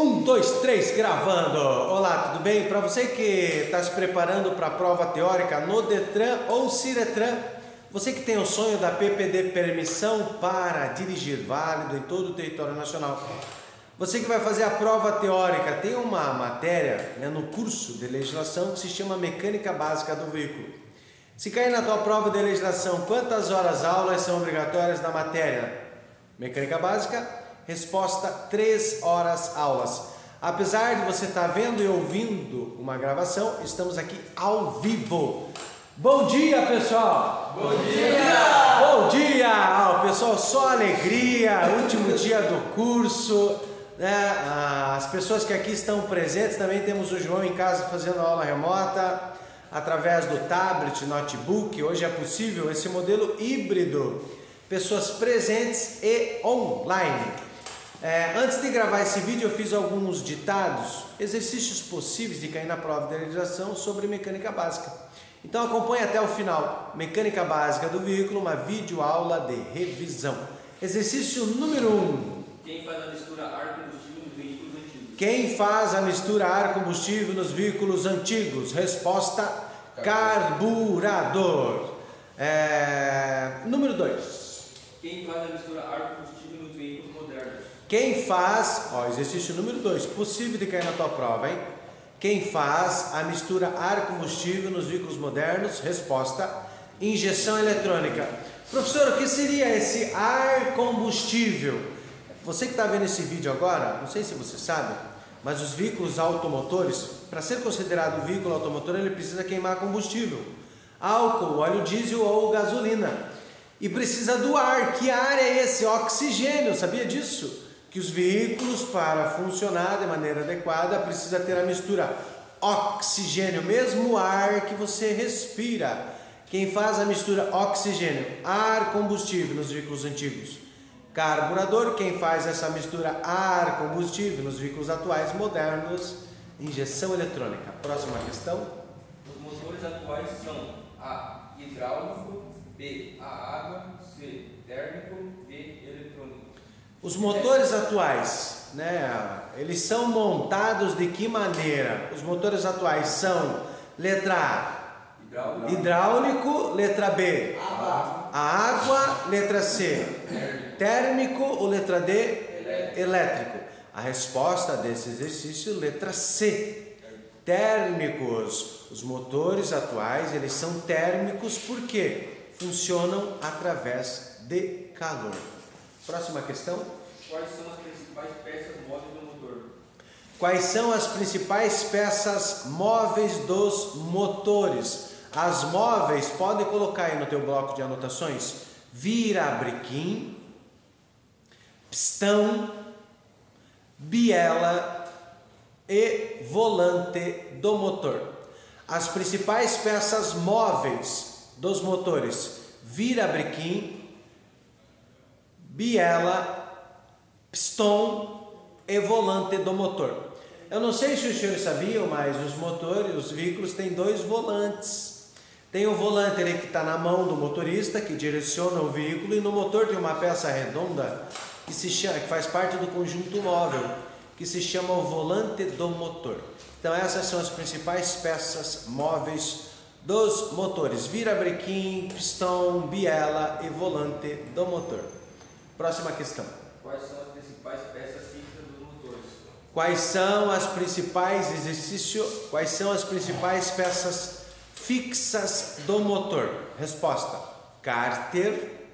Um, dois, três, gravando! Olá, tudo bem? Para você que está se preparando para a prova teórica no Detran ou Ciretran, você que tem o sonho da PPD Permissão para dirigir válido em todo o território nacional, você que vai fazer a prova teórica, tem uma matéria no curso de legislação que se chama Mecânica Básica do Veículo. Se cair na tua prova de legislação, quantas horas aulas são obrigatórias da matéria? Mecânica Básica. Resposta: 3 horas aulas. Apesar de você estar vendo e ouvindo uma gravação, estamos aqui ao vivo. Bom dia, pessoal! Bom dia! Bom dia! Pessoal, só alegria, último dia do curso, né? As pessoas que aqui estão presentes, também temos o João em casa fazendo aula remota, através do tablet, notebook. Hoje é possível esse modelo híbrido, pessoas presentes e online. Antes de gravar esse vídeo, eu fiz alguns ditados, exercícios possíveis de cair na prova de realização sobre mecânica básica. Então acompanhe até o final. Mecânica básica do veículo, uma videoaula de revisão. Exercício número 1. Quem faz a mistura ar-combustível nos veículos antigos? Quem faz a mistura ar-combustível nos veículos antigos? Resposta: carburador. Número 2. Quem faz a mistura ar-combustível nos veículos modernos? Quem faz, exercício número 2, possível de cair na tua prova, hein? Quem faz a mistura ar-combustível nos veículos modernos? Resposta: injeção eletrônica. Professor, o que seria esse ar-combustível? Você que está vendo esse vídeo agora, não sei se você sabe, mas os veículos automotores, para ser considerado veículo automotor, ele precisa queimar combustível, álcool, óleo diesel ou gasolina. E precisa do ar. Que ar é esse? Oxigênio. Sabia disso? Que os veículos, para funcionar de maneira adequada, precisa ter a mistura oxigênio, mesmo ar que você respira. Quem faz a mistura oxigênio, ar combustível nos veículos antigos? Carburador. Quem faz essa mistura ar combustível nos veículos atuais modernos? Injeção eletrônica. Próxima questão. Os motores atuais são A, hidráulico, B, a água, C, térmico, D, eletrônico. Os motores atuais, eles são montados de que maneira? Os motores atuais são letra A, hidráulico, letra B, a água, letra C, térmico ou letra D, elétrico. A resposta desse exercício, letra C, térmicos. Os motores atuais, eles são térmicos porque funcionam através de calor. Próxima questão. Quais são as principais peças móveis do motor? Quais são as principais peças móveis dos motores? As móveis, pode colocar aí no teu bloco de anotações: virabrequim, pistão, biela e volante do motor. As principais peças móveis dos motores: virabrequim, biela, pistão e volante do motor. Eu não sei se os senhores sabiam, mas os veículos têm 2 volantes. Tem o volante ali que está na mão do motorista, que direciona o veículo, e no motor tem uma peça redonda que faz parte do conjunto móvel, que se chama o volante do motor. Então essas são as principais peças móveis dos motores: virabrequim, pistão, biela e volante do motor. Próxima questão. Quais são as principais peças fixas dos motores? Quais são as principais peças fixas do motor? Resposta: cárter,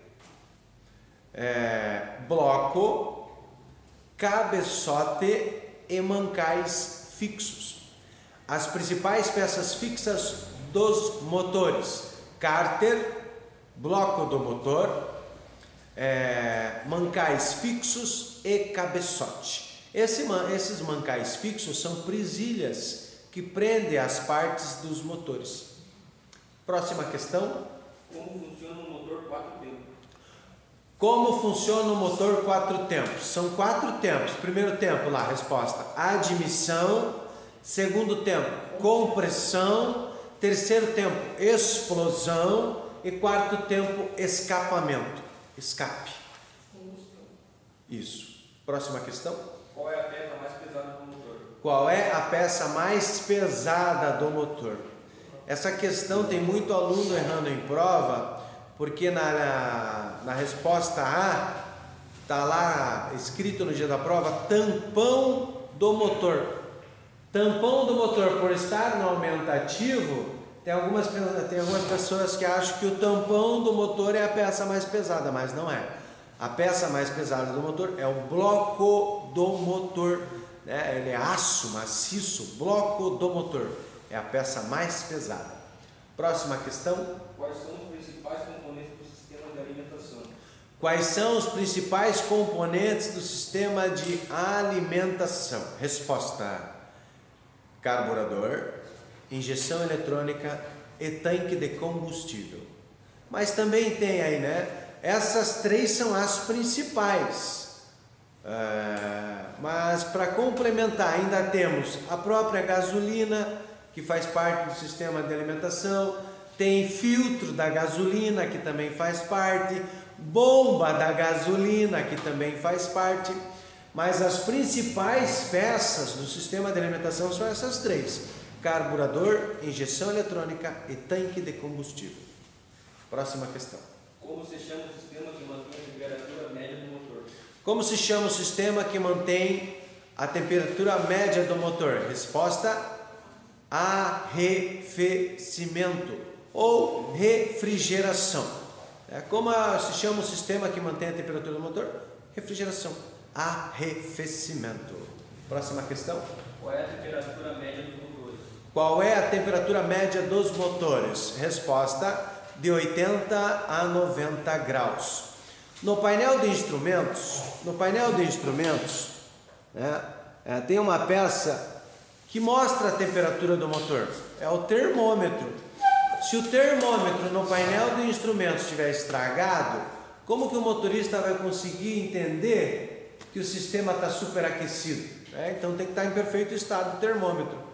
bloco, cabeçote e mancais fixos. As principais peças fixas dos motores: cárter, bloco do motor, mancais fixos e cabeçote. Esses mancais fixos são presilhas que prendem as partes dos motores. Próxima questão. Como funciona um motor 4 tempos? Como funciona o motor 4 tempos? São 4 tempos. Primeiro tempo lá, resposta: admissão. Segundo tempo, compressão. Terceiro tempo, explosão. E quarto tempo, escapamento. Escape. Isso. Próxima questão. Qual é a peça mais pesada do motor? Qual é a peça mais pesada do motor? Essa questão tem muito aluno errando em prova, porque na resposta A está lá escrito no dia da prova tampão do motor. Tampão do motor, por estar no aumentativo, tem algumas pessoas que acham que o tampão do motor é a peça mais pesada, mas não é. A peça mais pesada do motor é o bloco do motor, né? Ele é aço, maciço, bloco do motor. É a peça mais pesada. Próxima questão. Quais são os principais componentes do sistema de alimentação? Quais são os principais componentes do sistema de alimentação? Resposta: carburador, injeção eletrônica e tanque de combustível. Mas também tem aí, né? Essas três são as principais. Mas para complementar, ainda temos a própria gasolina, que faz parte do sistema de alimentação. Tem filtro da gasolina, que também faz parte. Bomba da gasolina, que também faz parte. Mas as principais peças do sistema de alimentação são essas três: carburador, injeção eletrônica e tanque de combustível. Próxima questão. Como se chama o sistema que mantém a temperatura média do motor? Como se chama o sistema que mantém a temperatura média do motor? Resposta: arrefecimento ou refrigeração. Como se chama o sistema que mantém a temperatura do motor? Refrigeração. Arrefecimento. Próxima questão. Qual é a temperatura média dos motores? Qual é a temperatura média dos motores? Resposta: de 80 a 90 graus. No painel de instrumentos, né, tem uma peça que mostra a temperatura do motor. É o termômetro. Se o termômetro no painel de instrumentos estiver estragado, como que o motorista vai conseguir entender que o sistema está superaquecido? Então tem que estar em perfeito estado o termômetro.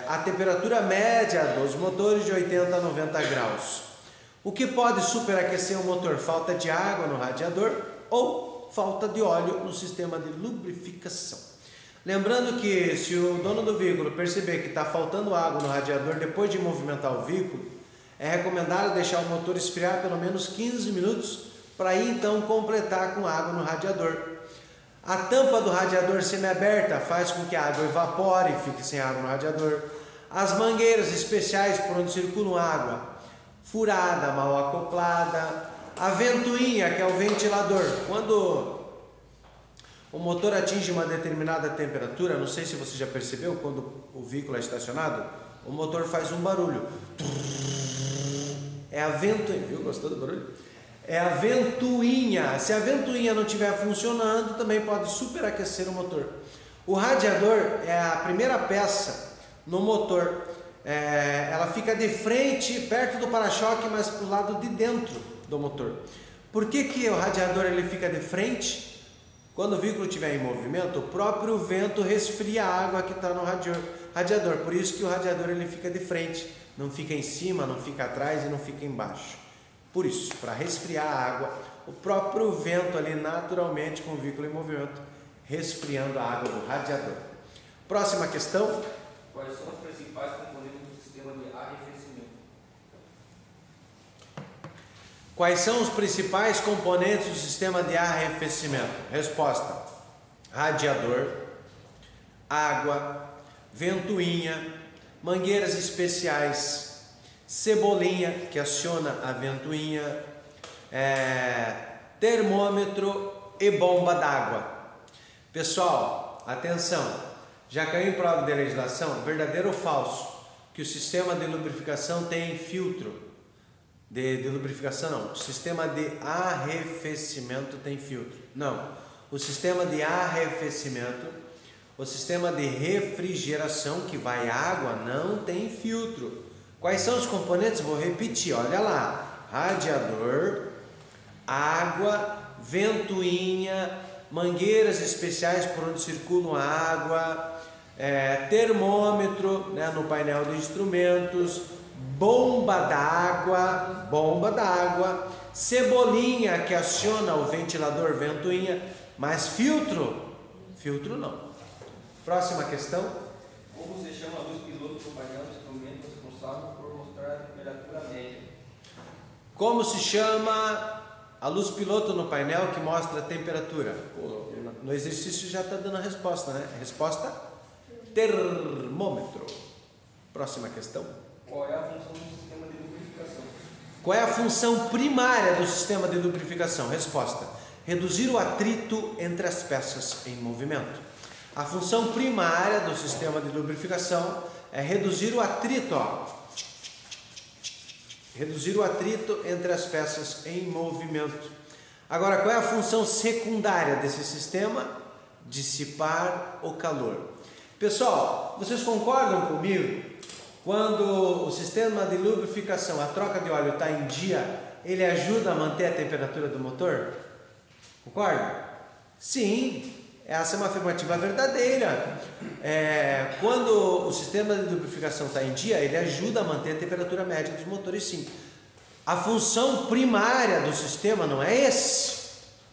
A temperatura média dos motores de 80 a 90 graus. O que pode superaquecer o motor? Falta de água no radiador ou falta de óleo no sistema de lubrificação. Lembrando que se o dono do veículo perceber que está faltando água no radiador depois de movimentar o veículo, é recomendado deixar o motor esfriar pelo menos 15 minutos para aí então completar com água no radiador. A tampa do radiador semiaberta faz com que a água evapore e fique sem água no radiador. As mangueiras especiais por onde circula água furada, mal acoplada. A ventoinha, que é o ventilador, quando o motor atinge uma determinada temperatura, não sei se você já percebeu, quando o veículo é estacionado, o motor faz um barulho. É a ventoinha, viu? Gostou do barulho? É a ventoinha. Se a ventoinha não estiver funcionando, também pode superaquecer o motor. O radiador é a primeira peça no motor. Ela fica de frente, perto do para-choque, mas para o lado de dentro do motor. Por que o radiador ele fica de frente? Quando o veículo estiver em movimento, o próprio vento resfria a água que está no radiador. Por isso que o radiador ele fica de frente, não fica em cima, não fica atrás e não fica embaixo. Por isso, para resfriar a água, o próprio vento ali naturalmente com o veículo em movimento, resfriando a água do radiador. Próxima questão. Quais são os principais componentes do sistema de arrefecimento? Quais são os principais componentes do sistema de arrefecimento? Resposta: radiador, água, ventoinha, mangueiras especiais, cebolinha que aciona a ventoinha, termômetro e bomba d'água. Pessoal, atenção! Já caiu em prova de legislação, verdadeiro ou falso, que o sistema de lubrificação tem filtro? De lubrificação não, o sistema de arrefecimento tem filtro. Não, o sistema de arrefecimento, o sistema de refrigeração que vai água não tem filtro. Quais são os componentes? Vou repetir, olha lá: radiador, água, ventoinha, mangueiras especiais por onde circula a água, termômetro, né, no painel de instrumentos, bomba d'água, cebolinha que aciona o ventilador ventoinha, mas filtro Filtro não. Próxima questão. Como se chama a luz piloto do painel do instrumento responsável por mostrar a temperatura média? Como se chama a luz piloto no painel que mostra a temperatura? No exercício já está dando a resposta, né? Resposta: termômetro. Próxima questão. Qual é a função do sistema de lubrificação? Qual é a função primária do sistema de lubrificação? Resposta: reduzir o atrito entre as peças em movimento. A função primária do sistema de lubrificação é reduzir o atrito, reduzir o atrito entre as peças em movimento. Agora, qual é a função secundária desse sistema? Dissipar o calor. Pessoal, vocês concordam comigo? Quando o sistema de lubrificação, a troca de óleo está em dia, ele ajuda a manter a temperatura do motor? Concorda? Sim. Essa é uma afirmativa verdadeira. Quando o sistema de lubrificação está em dia, ele ajuda a manter a temperatura média dos motores, sim. A função primária do sistema não é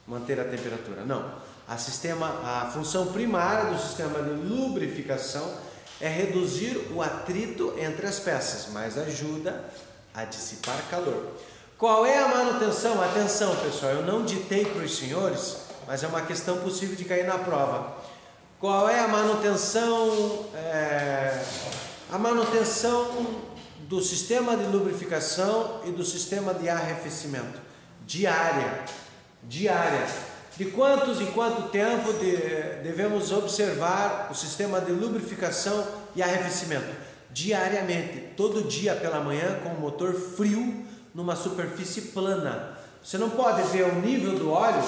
manter a temperatura, não. A função primária do sistema de lubrificação é reduzir o atrito entre as peças, mas ajuda a dissipar calor. Qual é a manutenção? Atenção, pessoal, eu não ditei para os senhores, mas é uma questão possível de cair na prova. Qual é a manutenção? A manutenção do sistema de lubrificação e do sistema de arrefecimento. Diária. De quantos em quanto tempo devemos observar o sistema de lubrificação e arrefecimento? Diariamente, todo dia pela manhã com o motor frio numa superfície plana. Você não pode ver o nível do óleo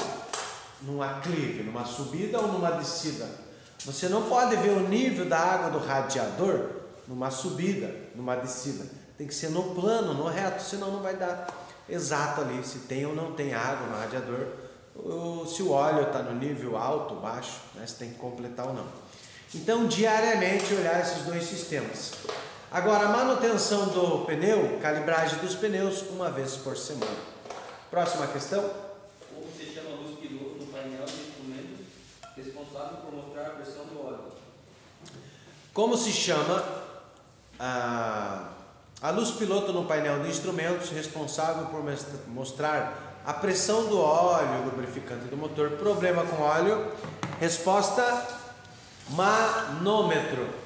num aclive, numa subida ou numa descida. Você não pode ver o nível da água do radiador numa subida, numa descida. Tem que ser no plano, no reto, senão não vai dar exato ali se tem ou não tem água no radiador, ou se o óleo está no nível alto, baixo, né, se tem que completar ou não. Então, diariamente olhar esses dois sistemas. Agora, a manutenção do pneu, calibragem dos pneus, uma vez por semana. Próxima questão. Como se chama a luz piloto do painel de instrumentos responsável por mostrar a pressão do óleo? Como se chama a luz piloto no painel de instrumentos responsável por mostrar a pressão do óleo lubrificante do motor? Problema com óleo? Resposta: manômetro.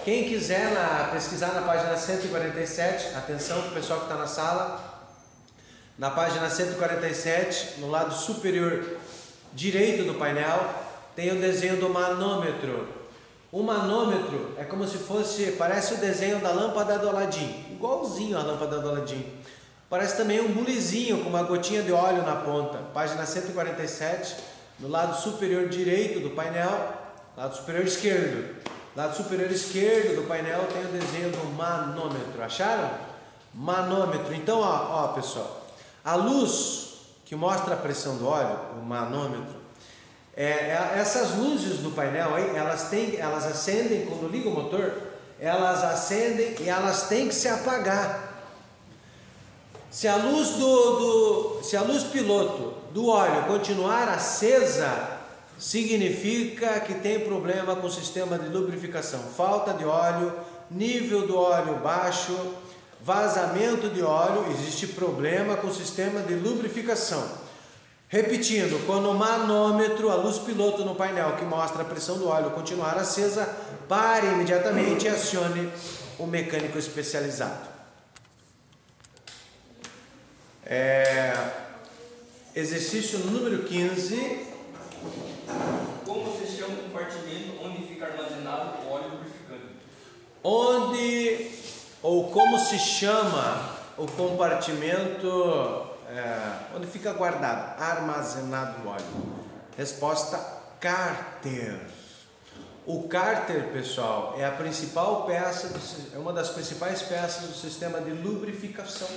Quem quiser pesquisar na página 147, atenção para o pessoal que está na sala, na página 147, no lado superior direito do painel, tem o desenho do manômetro. O manômetro é como se fosse, parece o desenho da lâmpada do Aladim, igualzinho a lâmpada do Aladim. Parece também um bulizinho com uma gotinha de óleo na ponta. Página 147, no lado superior direito do painel, lado superior esquerdo. Lado superior esquerdo do painel tem o desenho do manômetro. Acharam? Manômetro. Então, ó pessoal, a luz que mostra a pressão do óleo, o manômetro, essas luzes do painel aí, elas acendem quando liga o motor, elas acendem e elas têm que se apagar. Se a luz piloto do óleo continuar acesa, significa que tem problema com o sistema de lubrificação. Falta de óleo, nível do óleo baixo, vazamento de óleo, existe problema com o sistema de lubrificação. Repetindo, quando o manômetro, a luz piloto no painel que mostra a pressão do óleo continuar acesa, pare imediatamente e acione o mecânico especializado. Exercício número 15. Como se chama o compartimento onde fica armazenado o óleo lubrificante? Como se chama o compartimento onde fica guardado, armazenado o óleo? Resposta: cárter. O cárter, pessoal, é a principal peça, é uma das principais peças do sistema de lubrificação.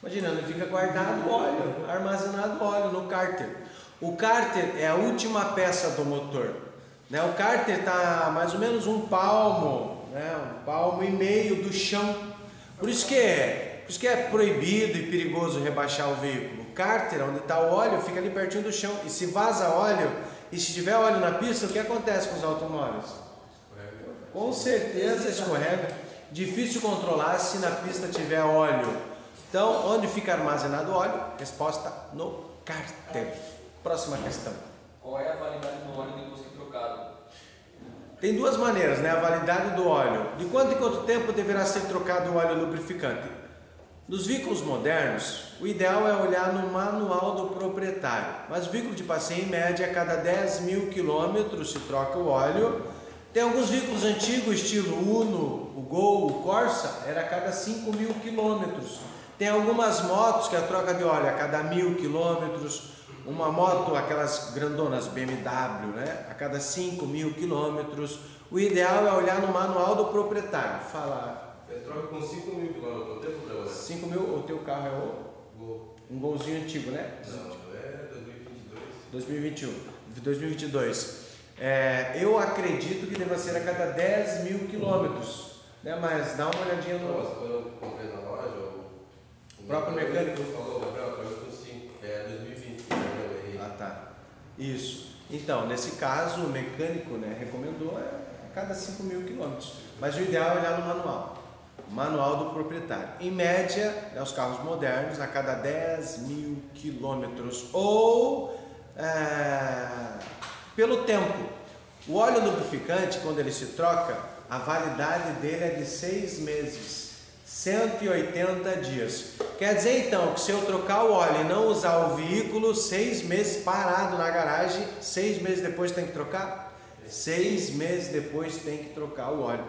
Imagina, onde fica guardado o óleo, armazenado o óleo no cárter. O cárter é a última peça do motor, né? O cárter está mais ou menos um palmo, né? Um palmo e meio do chão. Por isso que é proibido e perigoso rebaixar o veículo. O cárter, onde está o óleo, fica ali pertinho do chão. E se vaza óleo, E se tiver óleo na pista, o que acontece com os automóveis? Com certeza escorrega. Difícil controlar se na pista tiver óleo. Então, onde fica armazenado o óleo? Resposta no cárter. Próxima questão. Qual é a validade do óleo depois que trocado? Tem duas maneiras, né? A validade do óleo. De quanto em quanto tempo deverá ser trocado o óleo lubrificante? Nos veículos modernos, o ideal é olhar no manual do proprietário. Mas o veículo de passeio, em média, a cada 10.000 quilômetros se troca o óleo. Tem alguns veículos antigos, estilo Uno, o Gol, o Corsa, era a cada 5.000 quilômetros. Tem algumas motos que a troca de óleo a cada 1.000 quilômetros. Uma moto, aquelas grandonas BMW, né? A cada 5.000 quilômetros. O ideal é olhar no manual do proprietário. Fala. Eu troco com 5.000 quilômetros, não tem problema. 5.000, o teu carro é um Golzinho antigo, né? Não, é 2022. 2021, 2022. Eu acredito que deva ser a cada 10.000 quilômetros, né? Mas dá uma olhadinha no... Mas quando eu comprei na loja, o próprio mecânico falou, Gabriel, eu com 5, 2020. Ah, tá. Isso. Então, nesse caso, o mecânico, né, recomendou a cada 5.000 quilômetros. Mas o ideal é olhar no manual. Manual do proprietário. Em média, os carros modernos, a cada 10.000 quilômetros. Ou pelo tempo. O óleo lubrificante, quando ele se troca, a validade dele é de 6 meses. 180 dias. Quer dizer então que se eu trocar o óleo e não usar o veículo, 6 meses parado na garagem, 6 meses depois tem que trocar? 6 meses depois tem que trocar o óleo.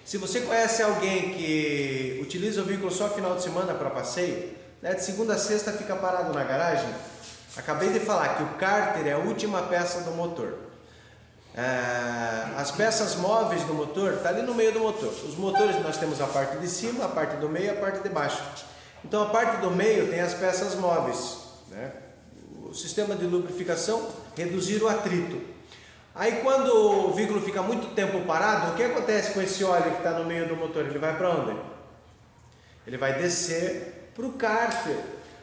Se você conhece alguém que utiliza o veículo só final de semana para passeio, né, de segunda a sexta fica parado na garagem, acabei de falar que o cárter é a última peça do motor. As peças móveis do motor estão ali no meio do motor. Os motores nós temos a parte de cima, a parte do meio e a parte de baixo. Então a parte do meio tem as peças móveis, né? O sistema de lubrificação, reduzir o atrito. Aí quando o veículo fica muito tempo parado, o que acontece com esse óleo que está no meio do motor? Ele vai para onde? Ele vai descer para o cárter.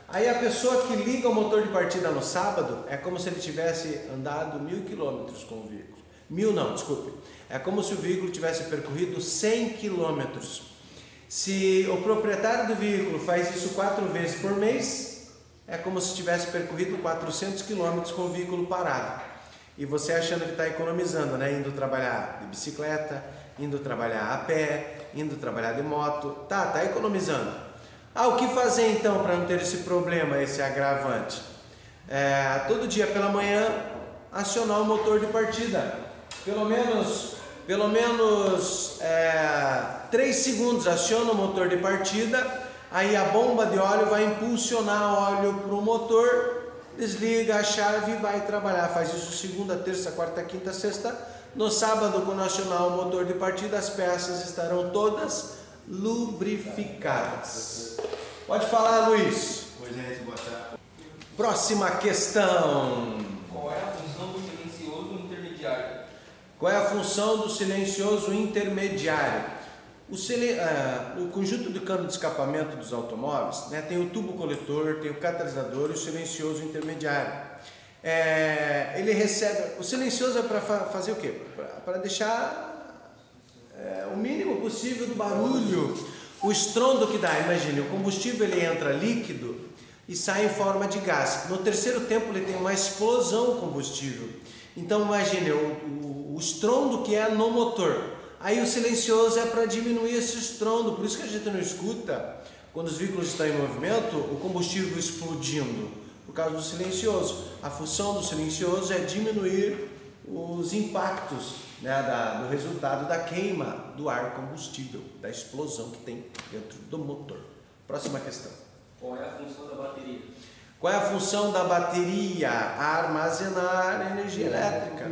Aí a pessoa que liga o motor de partida no sábado, é como se ele tivesse andado 1.000 quilômetros com o veículo. 1.000 não, desculpe. É como se o veículo tivesse percorrido 100 quilômetros. Se o proprietário do veículo faz isso 4 vezes por mês, é como se tivesse percorrido 400 quilômetros com o veículo parado. E você achando que está economizando, né? Indo trabalhar de bicicleta, indo trabalhar a pé, indo trabalhar de moto. Tá economizando. O que fazer então para não ter esse problema, esse agravante? Todo dia pela manhã, acionar o motor de partida. Pelo menos 3 segundos aciona o motor de partida, aí a bomba de óleo vai impulsionar óleo para o motor, desliga a chave e vai trabalhar. Faz isso segunda, terça, quarta, quinta, sexta. No sábado, quando acionar o motor de partida, as peças estarão todas lubrificadas. Pode falar, Luiz. Oi, gente, boa tarde. Próxima questão. Qual é a função do silencioso intermediário? Qual é a função do silencioso intermediário? O conjunto de cano de escapamento dos automóveis, né, tem o tubo coletor, tem o catalisador e o silencioso intermediário. Ele recebe... O silencioso é para fazer o quê? Para deixar o mínimo possível do barulho. O estrondo que dá, imagine, o combustível ele entra líquido e sai em forma de gás. No terceiro tempo ele tem uma explosão combustível. Então imagine o estrondo que é no motor. Aí o silencioso é para diminuir esse estrondo. Por isso que a gente não escuta, quando os veículos estão em movimento, o combustível explodindo. Por causa do silencioso. A função do silencioso é diminuir os impactos, né, do resultado da queima do ar combustível, da explosão que tem dentro do motor. Próxima questão. Qual é a função da bateria? Qual é a função da bateria? Armazenar energia elétrica,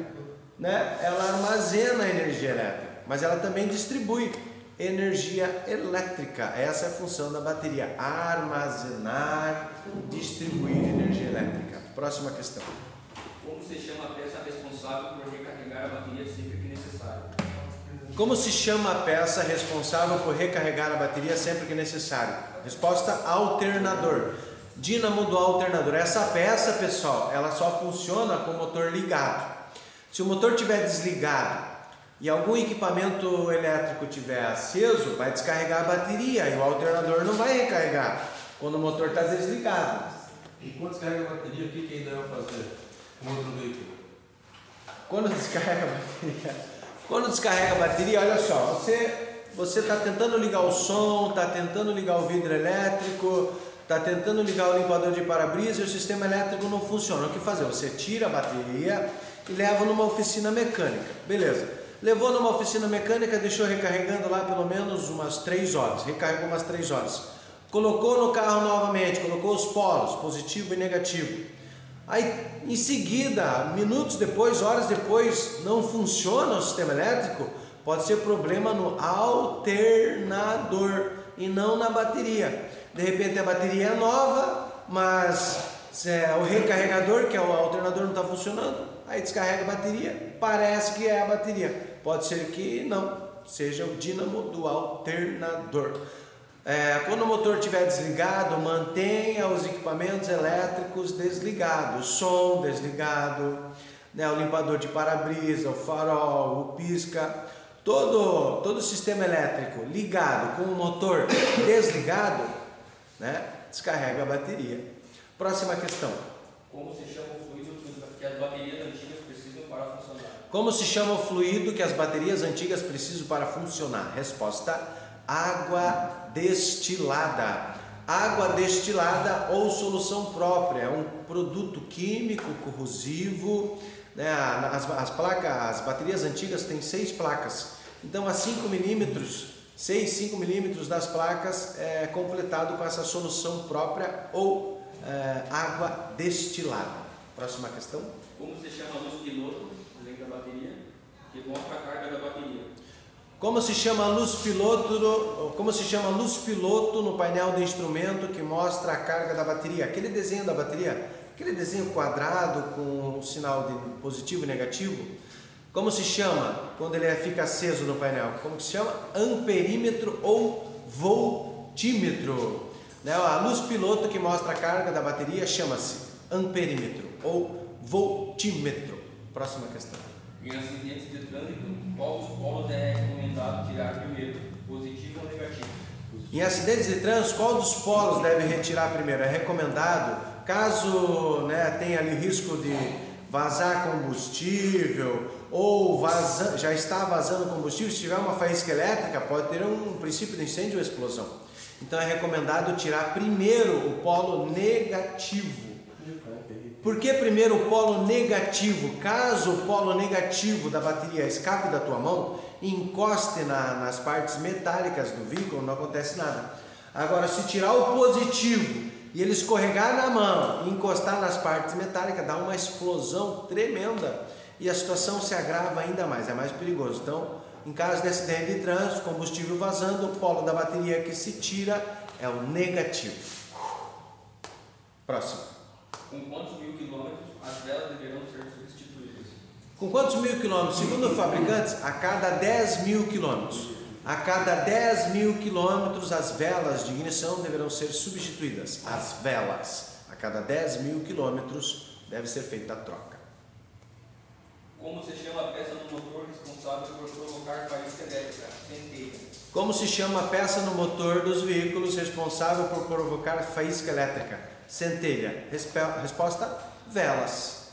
né? Ela armazena energia elétrica, mas ela também distribui energia elétrica. Essa é a função da bateria: armazenar, distribuir energia elétrica. Próxima questão. Como se chama a peça responsável por recarregar a bateria sempre que necessário? Como se chama a peça responsável por recarregar a bateria sempre que necessário? Resposta: alternador. Dínamo do alternador. Essa peça, pessoal, ela só funciona com o motor ligado. Se o motor estiver desligado e algum equipamento elétrico estiver aceso, vai descarregar a bateria e o alternador não vai recarregar quando o motor está desligado. E quando descarrega a bateria, o que ainda vai fazer com outro veículo? Quando descarrega a bateria, olha só, você está tentando ligar o som, está tentando ligar o vidro elétrico, está tentando ligar o limpador de para-brisa e o sistema elétrico não funciona. O que fazer? Você tira a bateria e leva numa oficina mecânica. Beleza. Levou numa oficina mecânica, deixou recarregando lá pelo menos umas 3 horas. Recarregou umas 3 horas. Colocou no carro novamente, colocou os polos, positivo e negativo. Aí, em seguida, minutos depois, horas depois, não funciona o sistema elétrico, pode ser problema no alternador e não na bateria. De repente a bateria é nova, mas o recarregador, que é o alternador, não está funcionando, aí descarrega a bateria, parece que é a bateria. Pode ser que não, seja o dínamo do alternador. Quando o motor estiver desligado, mantenha os equipamentos elétricos desligados, o som desligado, né, o limpador de para-brisa, o farol, o pisca, todo o sistema elétrico ligado com o motor desligado, né, descarrega a bateria. Próxima questão. Como se chama o fluido que as baterias antigas precisam para funcionar? Como se chama o fluido que as baterias antigas precisam para funcionar? Resposta: água destilada. Água destilada ou solução própria, é um produto químico corrosivo, né? As baterias antigas têm 6 placas, então a 5 milímetros, 5 milímetros das placas é completado com essa solução própria ou água destilada. Próxima questão. Como se chama a luz piloto, além da bateria, que mostra a carga da bateria? Como se chama a luz piloto no painel de instrumento que mostra a carga da bateria? Aquele desenho da bateria, aquele desenho quadrado com o sinal de positivo e negativo, como se chama quando ele fica aceso no painel? Como se chama? Amperímetro ou voltímetro. Né? A luz piloto que mostra a carga da bateria chama-se amperímetro ou voltímetro. Próxima questão. Em acidentes de trânsito, qual dos polos é recomendado tirar primeiro, positivo ou negativo? Em acidentes de trânsito, qual dos polos deve retirar primeiro? É recomendado, caso, né, tenha ali risco de vazar combustível ou já está vazando combustível, se tiver uma faísca elétrica, pode ter um princípio de incêndio ou explosão. Então é recomendado tirar primeiro o polo negativo. Por que primeiro o polo negativo? Caso o polo negativo da bateria escape da tua mão e encoste nas partes metálicas do veículo, não acontece nada. Agora, se tirar o positivo e ele escorregar na mão e encostar nas partes metálicas, dá uma explosão tremenda e a situação se agrava ainda mais, é mais perigoso. Então, em caso de acidente de trânsito, combustível vazando, o polo da bateria que se tira é o negativo. Próximo. Com quantos 1000 quilômetros as velas deverão ser substituídas? Com quantos 1000 quilômetros? Segundo os fabricantes, a cada 10.000 quilômetros. A cada 10.000 quilômetros as velas de ignição deverão ser substituídas. As velas. A cada 10.000 quilômetros deve ser feita a troca. Como se chama a peça no motor responsável por provocar faísca elétrica? Centelha. Como se chama a peça no motor dos veículos responsável por provocar faísca elétrica? Centelha. Resposta: velas.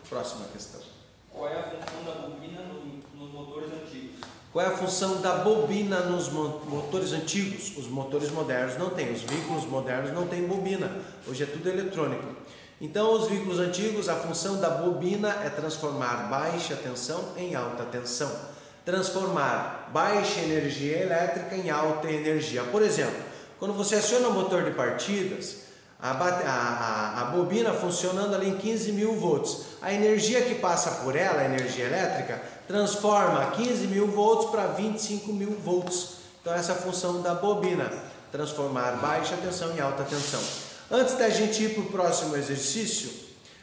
Próxima questão. Qual é a função da bobina nos motores antigos? Qual é a função da bobina nos motores antigos? Os motores modernos não têm, os veículos modernos não têm bobina. Hoje é tudo eletrônico. Então, os veículos antigos, a função da bobina é transformar baixa tensão em alta tensão. Transformar baixa energia elétrica em alta energia. Por exemplo, quando você aciona o motor de partidas, a bobina funcionando ali em 15.000 volts. A energia que passa por ela, a energia elétrica, transforma 15.000 volts para 25.000 volts. Então essa é a função da bobina, transformar baixa tensão em alta tensão. Antes da gente ir para o próximo exercício,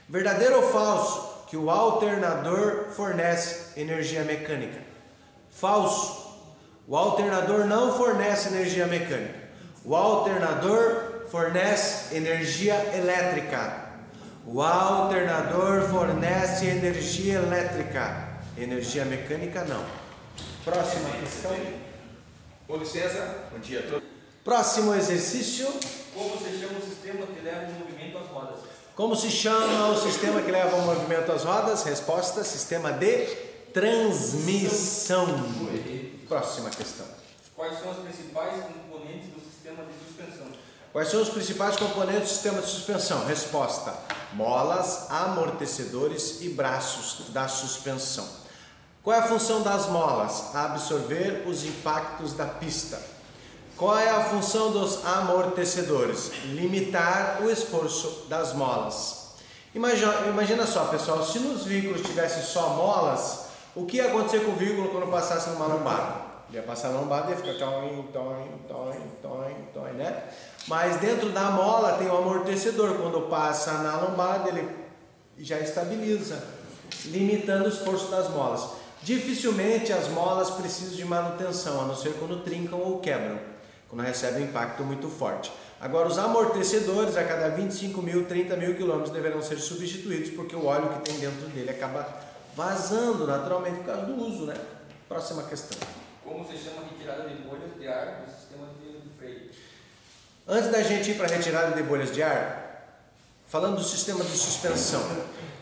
verdadeiro ou falso que o alternador fornece energia mecânica? Falso. O alternador não fornece energia mecânica. O alternador fornece energia elétrica. O alternador fornece energia elétrica. Energia mecânica não. Próxima questão. Com licença, bom dia a todos. Próximo exercício. Como se chama o sistema que leva o movimento às rodas? Como se chama o sistema que leva o movimento às rodas? Resposta: sistema de transmissão. Próxima questão. Quais são os principais componentes do sistema de suspensão? Quais são os principais componentes do sistema de suspensão? Resposta: molas, amortecedores e braços da suspensão. Qual é a função das molas? Absorver os impactos da pista. Qual é a função dos amortecedores? Limitar o esforço das molas. Imagina só, pessoal, se nos veículos tivesse só molas, o que ia acontecer com o veículo quando passasse numa lombada? Ele ia passar na lombada e ia ficar toim, né? Mas dentro da mola tem o amortecedor. Quando passa na lombada, ele já estabiliza, limitando o esforço das molas. Dificilmente as molas precisam de manutenção, a não ser quando trincam ou quebram, quando recebem impacto muito forte. Agora, os amortecedores, a cada 25 mil, 30 mil quilômetros, deverão ser substituídos, porque o óleo que tem dentro dele acaba vazando naturalmente por causa do uso, né? Próxima questão. Como se chama a retirada de bolhas de ar do sistema de freio? Antes da gente ir para a retirada de bolhas de ar, falando do sistema de suspensão,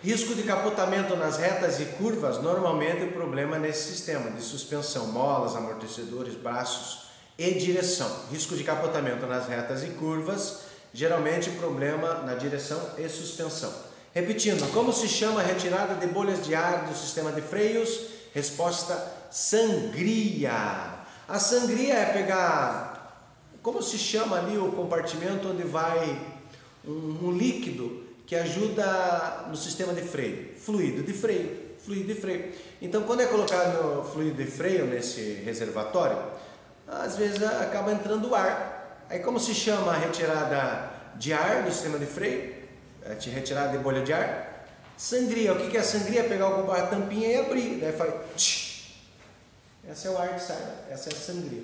risco de capotamento nas retas e curvas, normalmente o problema é nesse sistema de suspensão, molas, amortecedores, braços e direção. Risco de capotamento nas retas e curvas, geralmente problema na direção e suspensão. Repetindo, como se chama a retirada de bolhas de ar do sistema de freios? Resposta: sangria. A sangria é pegar, como se chama ali o compartimento onde vai um líquido que ajuda no sistema de freio, fluido de freio. Então, quando é colocado fluido de freio nesse reservatório, às vezes acaba entrando ar. Aí, como se chama a retirada de ar do sistema de freio? Retirada de bolha de ar? Sangria. O que é sangria? Pegar a tampinha e abrir. Daí faz tch. Esse é o ar que sai. Essa é a sangria.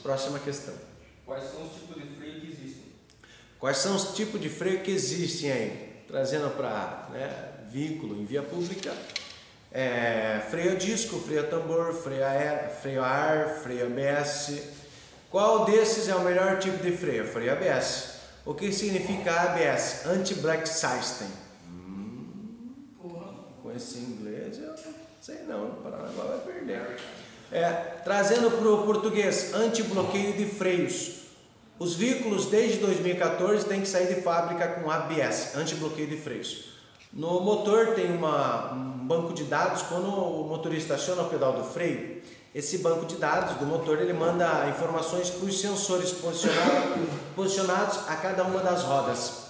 Próxima questão. Quais são os tipos de freio que existem? Quais são os tipos de freio que existem aí? Trazendo para veículo em via pública. Freio a disco, freio a tambor, freio a ar, freio ABS. Qual desses é o melhor tipo de freio? Freio ABS. O que significa ABS? Anti-Black System. Com esse inglês eu não sei não, o Paranaguá vai perder. Trazendo para o português, anti-bloqueio de freios. Os veículos desde 2014 têm que sair de fábrica com ABS, anti-bloqueio de freios. No motor tem um banco de dados. Quando o motorista aciona o pedal do freio, esse banco de dados do motor ele manda informações para os sensores posicionados a cada uma das rodas.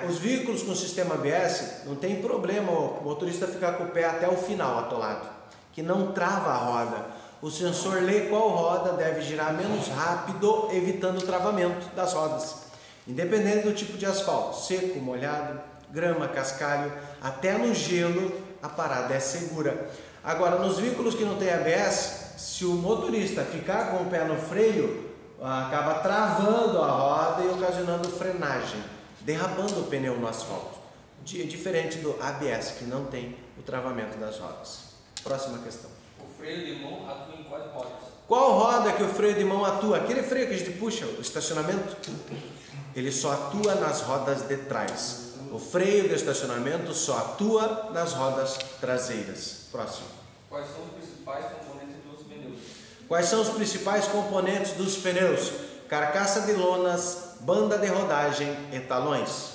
Os veículos com sistema ABS não tem problema o motorista ficar com o pé até o final atolado, que não trava a roda. O sensor lê qual roda deve girar menos rápido, evitando o travamento das rodas. Independente do tipo de asfalto, seco, molhado, grama, cascalho, até no gelo a parada é segura. Agora, nos veículos que não tem ABS, se o motorista ficar com o pé no freio, acaba travando a roda e ocasionando frenagem, derrapando o pneu no asfalto. Diferente do ABS, que não tem o travamento das rodas. Próxima questão. O freio de mão atua em quais rodas? Qual roda que o freio de mão atua? Aquele freio que a gente puxa, o estacionamento, ele só atua nas rodas de trás. O freio de estacionamento só atua nas rodas traseiras. Próximo. Quais são os principais componentes dos pneus? Quais são os principais componentes dos pneus? Carcaça de lonas, banda de rodagem e talões.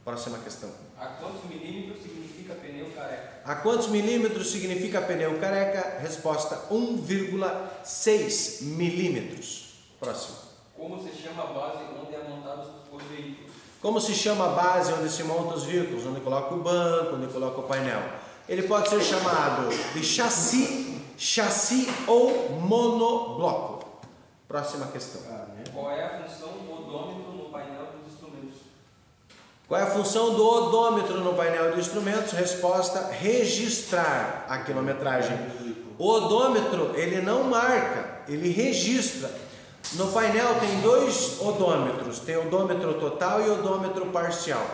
Próxima questão. A quantos milímetros significa pneu careca? A quantos milímetros significa pneu careca? Resposta: 1,6 milímetros. Próximo. Como se chama a base onde é montado os veículos? Como se chama a base onde se monta os veículos? Onde coloca o banco, onde coloca o painel. Ele pode ser chamado de chassi ou monobloco. Próxima questão. Qual é a função do odômetro no painel dos instrumentos? Qual é a função do odômetro no painel de instrumentos? Resposta: registrar a quilometragem. O odômetro, ele não marca, ele registra. No painel tem dois odômetros, tem odômetro total e odômetro parcial.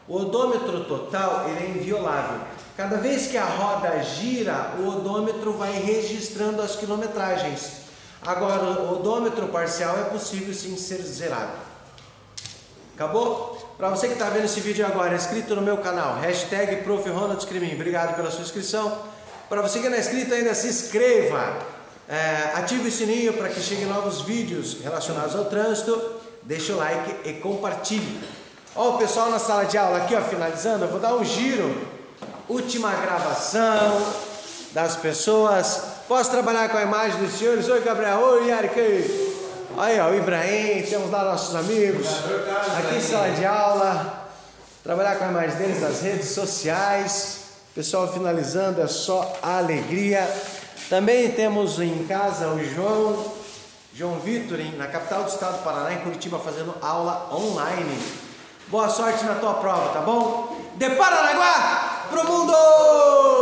O odômetro total ele é inviolável. Cada vez que a roda gira, o odômetro vai registrando as quilometragens. Agora, o odômetro parcial é possível sim ser zerado. Acabou? Para você que está vendo esse vídeo agora, inscrito no meu canal, hashtag Prof. Ronald Escrimin, obrigado pela sua inscrição. Para você que não é inscrito ainda, se inscreva, ative o sininho para que cheguem novos vídeos relacionados ao trânsito, deixe o like e compartilhe. Ó, o pessoal na sala de aula aqui, ó, finalizando, eu vou dar um giro. Última gravação das pessoas. Posso trabalhar com a imagem dos senhores? Oi, Gabriel. Oi, Yarika. Aí, ó, o Ibrahim. Temos lá nossos amigos. Aqui em sala de aula. Trabalhar com a imagem deles nas redes sociais. Pessoal finalizando, é só alegria. Também temos em casa o João Vitor, na capital do estado do Paraná, em Curitiba, fazendo aula online. Boa sorte na tua prova, tá bom? De Paranaguá pro mundo!